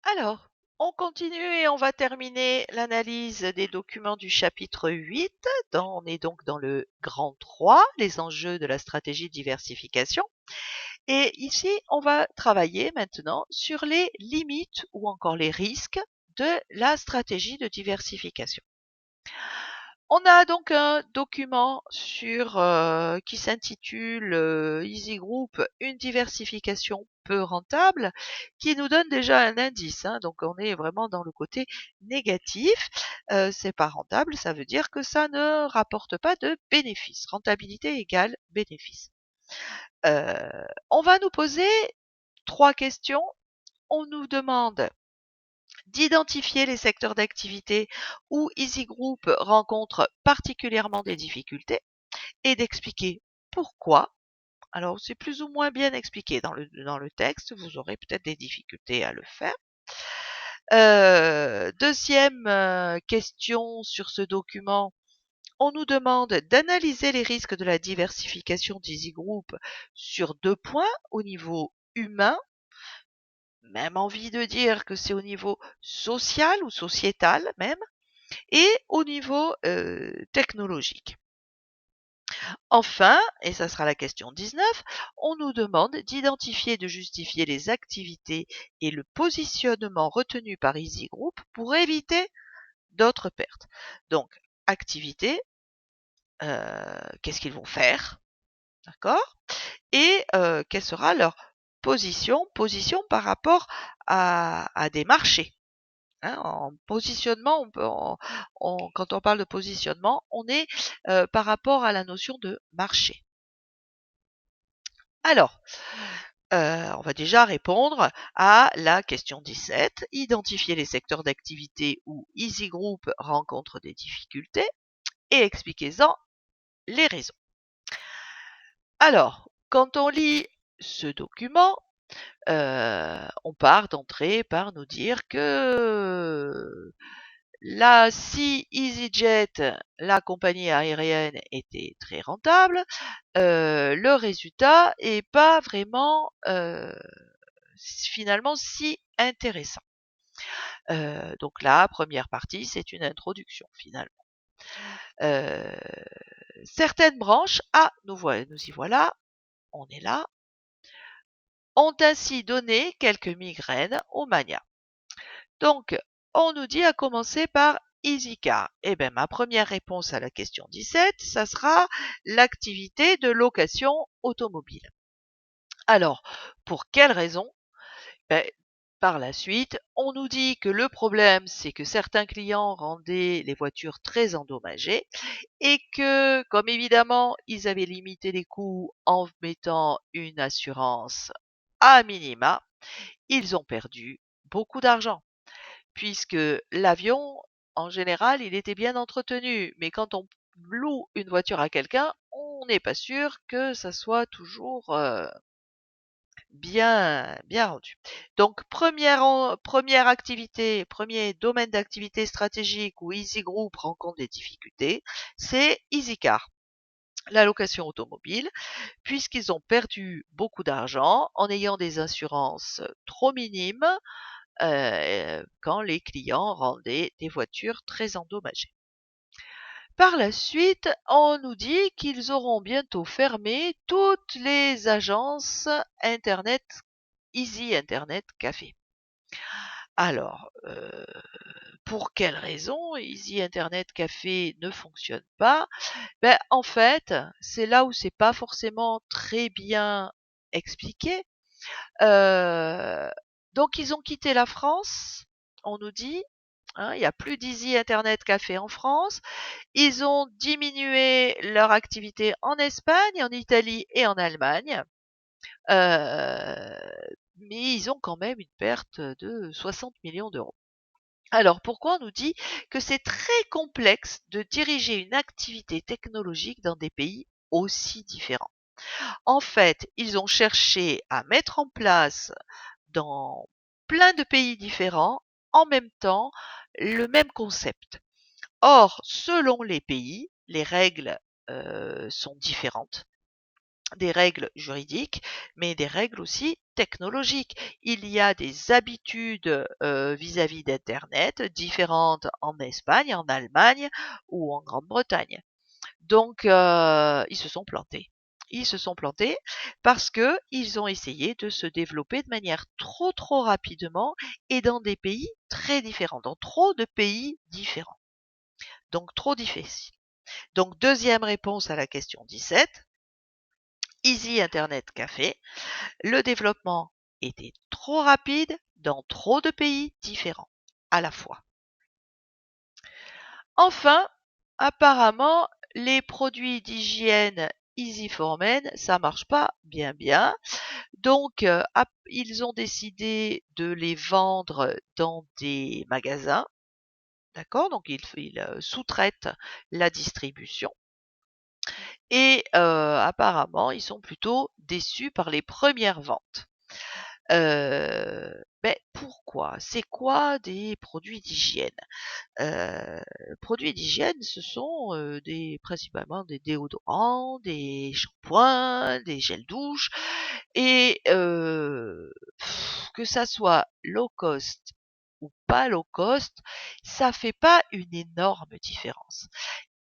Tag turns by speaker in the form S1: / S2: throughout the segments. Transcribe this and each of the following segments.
S1: Alors, on continue et on va terminer l'analyse des documents du chapitre 8. On est donc dans le grand 3, les enjeux de la stratégie de diversification. Et ici, on va travailler maintenant sur les limites ou encore les risques de la stratégie de diversification. On a donc un document qui s'intitule Easy Group, une diversification peu rentable, qui nous donne déjà un indice. Donc on est vraiment dans le côté négatif. C'est pas rentable, ça veut dire que ça ne rapporte pas de bénéfice. Rentabilité égale bénéfice. On va nous poser 3 questions. On nous demande d'identifier les secteurs d'activité où Easy Group rencontre particulièrement des difficultés et d'expliquer pourquoi. Alors, c'est plus ou moins bien expliqué dans le texte, vous aurez peut-être des difficultés à le faire. Deuxième question sur ce document, on nous demande d'analyser les risques de la diversification d'Easy Group sur 2 points, au niveau humain, même envie de dire que c'est au niveau social ou sociétal même, et au niveau technologique. Enfin, et ça sera la question 19, on nous demande d'identifier et de justifier les activités et le positionnement retenu par Easy Group pour éviter d'autres pertes. Donc, activité, qu'est-ce qu'ils vont faire, d'accord? Et quelle sera leur position par rapport à des marchés. En positionnement, quand on parle de positionnement, on est par rapport à la notion de marché. Alors, on va déjà répondre à la question 17. Identifier les secteurs d'activité où Easy Group rencontre des difficultés et expliquez-en les raisons. Alors, quand on lit ce document, on part d'entrée par nous dire que là, si EasyJet, la compagnie aérienne, était très rentable, le résultat est pas vraiment finalement si intéressant. Donc la première partie, c'est une introduction finalement. Certaines branches, nous y voilà, on est là, ont ainsi donné quelques migraines aux manias. Donc, on nous dit à commencer par EasyCar. Eh bien, ma première réponse à la question 17, ça sera l'activité de location automobile. Alors, pour quelle raison? Ben, par la suite, on nous dit que le problème, c'est que certains clients rendaient les voitures très endommagées et que, comme évidemment, ils avaient limité les coûts en mettant une assurance à minima, ils ont perdu beaucoup d'argent. Puisque l'avion, en général, il était bien entretenu. Mais quand on loue une voiture à quelqu'un, on n'est pas sûr que ça soit toujours bien rendu. Donc, première activité, premier domaine d'activité stratégique où Easy Group rencontre des difficultés, c'est EasyCar, la location automobile, puisqu'ils ont perdu beaucoup d'argent en ayant des assurances trop minimes quand les clients rendaient des voitures très endommagées. Par la suite, on nous dit qu'ils auront bientôt fermé toutes les agences Internet, Easy Internet Café. Alors, pour quelle raison Easy Internet Café ne fonctionne pas? En fait, c'est là où c'est pas forcément très bien expliqué. Donc ils ont quitté la France, on nous dit, il n'y a plus d'Easy Internet Café en France. Ils ont diminué leur activité en Espagne, en Italie et en Allemagne. Mais ils ont quand même une perte de 60 millions d'euros. Alors pourquoi on nous dit que c'est très complexe de diriger une activité technologique dans des pays aussi différents? En fait, ils ont cherché à mettre en place dans plein de pays différents en même temps le même concept. Or, selon les pays, les règles sont différentes, des règles juridiques, mais des règles aussi technologiques. Il y a des habitudes vis-à-vis d'Internet différentes en Espagne, en Allemagne ou en Grande-Bretagne. Donc, ils se sont plantés. Ils se sont plantés parce que ils ont essayé de se développer de manière trop rapidement et dans des pays très différents, dans trop de pays différents. Donc, trop difficile. Donc, deuxième réponse à la question 17, Easy Internet Café. Le développement était trop rapide dans trop de pays différents à la fois. Enfin, apparemment, les produits d'hygiène Easy for Men, ça marche pas bien. Donc, ils ont décidé de les vendre dans des magasins. D'accord? Donc, ils sous-traitent la distribution. Et apparemment, ils sont plutôt déçus par les premières ventes. Mais pourquoi? C'est quoi des produits d'hygiène? Produits d'hygiène, ce sont principalement des déodorants, des shampoings, des gels douche, et que ça soit low cost ou pas low cost, ça fait pas une énorme différence.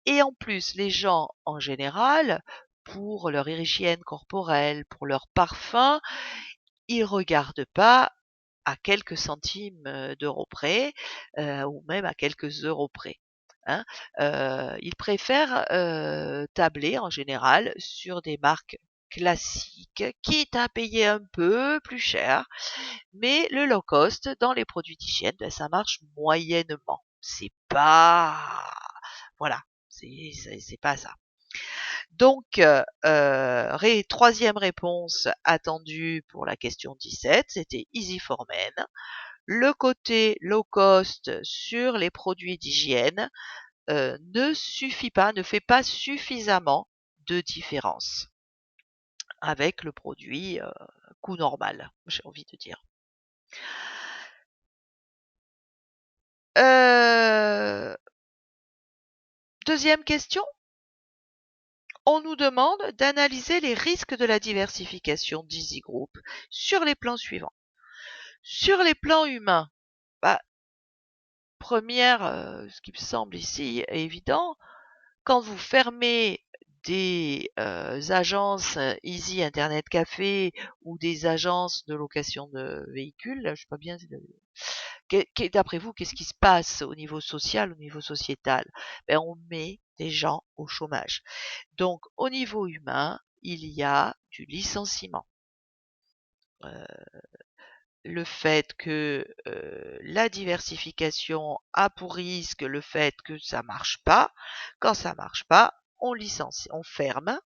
S1: Et en plus, les gens en général, pour leur hygiène corporelle, pour leur parfum, ils regardent pas à quelques centimes d'euros près, ou même à quelques euros près, hein. Ils préfèrent tabler en général sur des marques classiques, quitte à payer un peu plus cher, mais le low cost dans les produits d'hygiène, ça marche moyennement. C'est pas, voilà, c'est pas ça. Donc, troisième réponse attendue pour la question 17, c'était Easy for Men. Le côté low cost sur les produits d'hygiène ne suffit pas, ne fait pas suffisamment de différence avec le produit coût normal, j'ai envie de dire. Deuxième question. On nous demande d'analyser les risques de la diversification d'Easy Group sur les plans suivants. Sur les plans humains, ce qui me semble ici évident, quand vous fermez des agences Easy Internet Café ou des agences de location de véhicules, je sais pas bien, d'après vous, qu'est-ce qui se passe au niveau social, au niveau sociétal? On met des gens au chômage. Donc, au niveau humain, il y a du licenciement. Le fait que la diversification a pour risque le fait que ça marche pas. Quand ça marche pas, on licencie, on ferme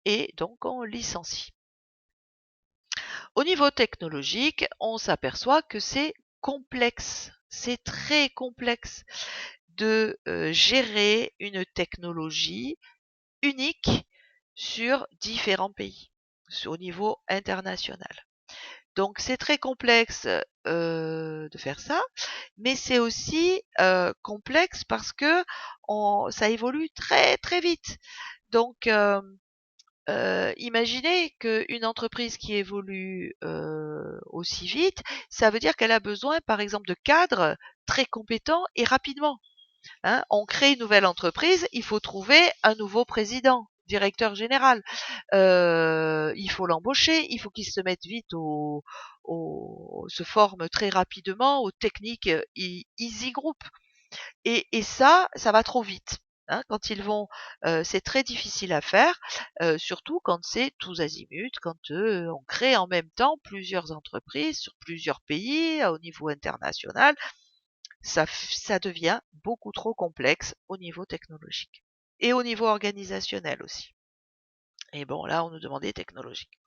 S1: et donc on licencie. Au niveau technologique, on s'aperçoit que c'est complexe, c'est très complexe de gérer une technologie unique sur différents pays, au niveau international. Donc c'est très complexe de faire ça, mais c'est aussi complexe parce que ça évolue très vite. Donc imaginez qu'une entreprise qui évolue aussi vite, ça veut dire qu'elle a besoin, par exemple, de cadres très compétents et rapidement. Hein. On crée une nouvelle entreprise, il faut trouver un nouveau président, directeur général. Il faut l'embaucher, il faut qu'il se mette vite se forme très rapidement aux techniques Easy Group. Et ça va trop vite. Hein, quand ils vont, c'est très difficile à faire, surtout quand c'est tous azimuts, quand on crée en même temps plusieurs entreprises sur plusieurs pays au niveau international. Ça devient beaucoup trop complexe au niveau technologique et au niveau organisationnel aussi. Et bon, là, on nous demandait technologique.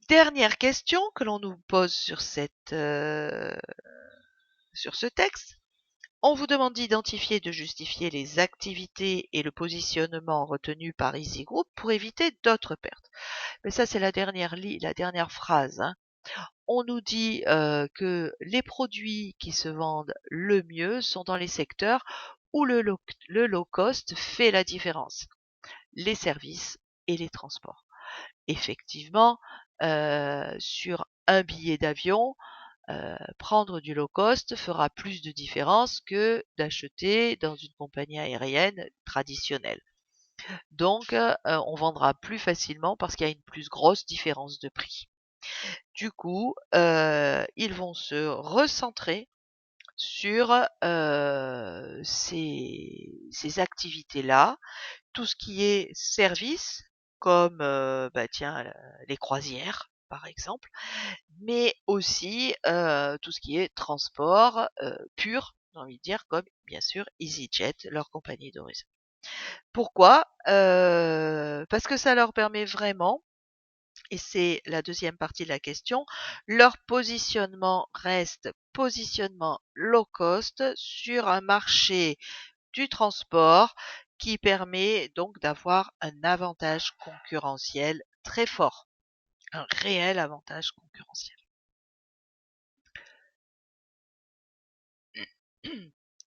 S1: Dernière question que l'on nous pose sur ce texte. On vous demande d'identifier et de justifier les activités et le positionnement retenus par Easy Group pour éviter d'autres pertes. Mais ça, c'est la dernière phrase. Hein. On nous dit que les produits qui se vendent le mieux sont dans les secteurs où le low cost fait la différence. Les services et les transports. Effectivement, sur un billet d'avion, prendre du low cost fera plus de différence que d'acheter dans une compagnie aérienne traditionnelle. Donc, on vendra plus facilement parce qu'il y a une plus grosse différence de prix. Du coup, ils vont se recentrer sur ces activités-là, tout ce qui est service, comme les croisières, par exemple, mais aussi tout ce qui est transport pur, j'ai envie de dire, comme bien sûr EasyJet, leur compagnie d'origine. Pourquoi? Parce que ça leur permet vraiment, et c'est la deuxième partie de la question, leur positionnement reste positionnement low cost sur un marché du transport qui permet donc d'avoir un avantage concurrentiel très fort, un réel avantage concurrentiel.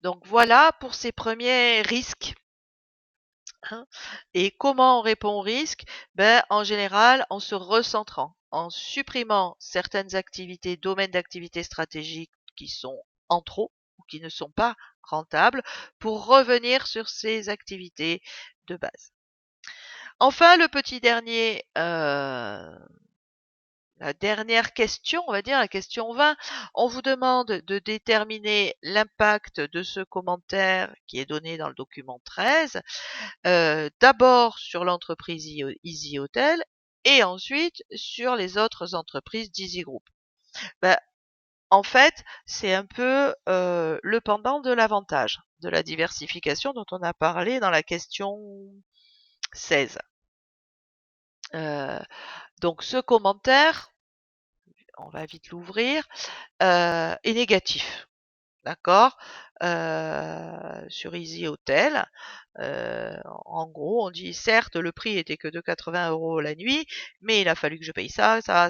S1: Donc voilà pour ces premiers risques. Et comment on répond aux risques? En général, en se recentrant, en supprimant certaines activités, domaines d'activité stratégiques qui sont en trop ou qui ne sont pas rentables, pour revenir sur ces activités de base. Enfin, le petit dernier, la dernière question, on va dire la question 20, on vous demande de déterminer l'impact de ce commentaire qui est donné dans le document 13, d'abord sur l'entreprise Easy Hotel et ensuite sur les autres entreprises d'Easy Group. En fait, c'est un peu le pendant de l'avantage, de la diversification dont on a parlé dans la question 16. Donc ce commentaire, on va vite l'ouvrir, est négatif. D'accord? Sur Easy Hotel, en gros, on dit certes, le prix était que de 80 € la nuit, mais il a fallu que je paye ça, ça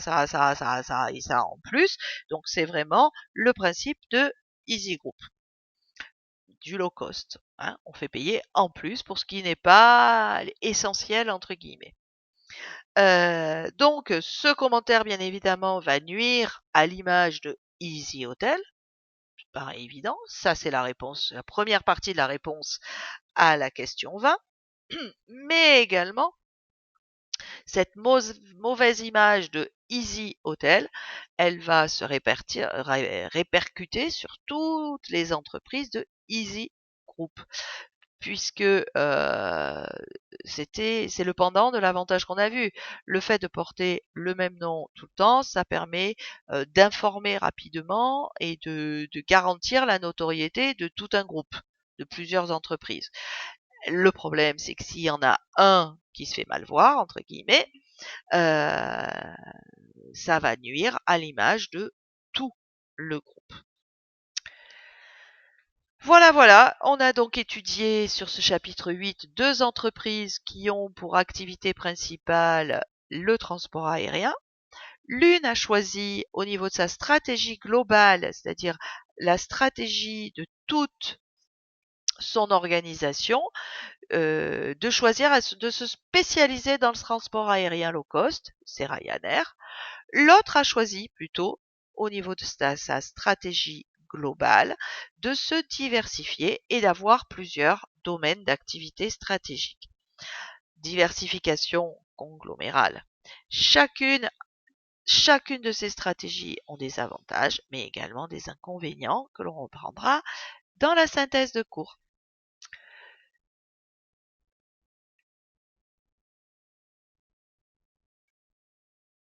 S1: et ça en plus. Donc c'est vraiment le principe de Easy Group, du low cost. Hein. On fait payer en plus pour ce qui n'est pas essentiel entre guillemets. Donc ce commentaire, bien évidemment, va nuire à l'image de Easy Hotel. Paraît évident. Ça, c'est la réponse, la première partie de la réponse à la question 20. Mais également, cette mauvaise image de Easy Hotel, elle va se répercuter sur toutes les entreprises de Easy Group, puisque c'est le pendant de l'avantage qu'on a vu. Le fait de porter le même nom tout le temps, ça permet d'informer rapidement et de garantir la notoriété de tout un groupe, de plusieurs entreprises. Le problème, c'est que s'il y en a un qui se fait mal voir, entre guillemets, ça va nuire à l'image de tout le groupe. Voilà, on a donc étudié sur ce chapitre 8 deux entreprises qui ont pour activité principale le transport aérien. L'une a choisi au niveau de sa stratégie globale, c'est-à-dire la stratégie de toute son organisation, de choisir de se spécialiser dans le transport aérien low cost, c'est Ryanair. L'autre a choisi plutôt, au niveau de sa stratégie globale, de se diversifier et d'avoir plusieurs domaines d'activité stratégique. Diversification conglomérale. Chacune de ces stratégies ont des avantages, mais également des inconvénients que l'on reprendra dans la synthèse de cours.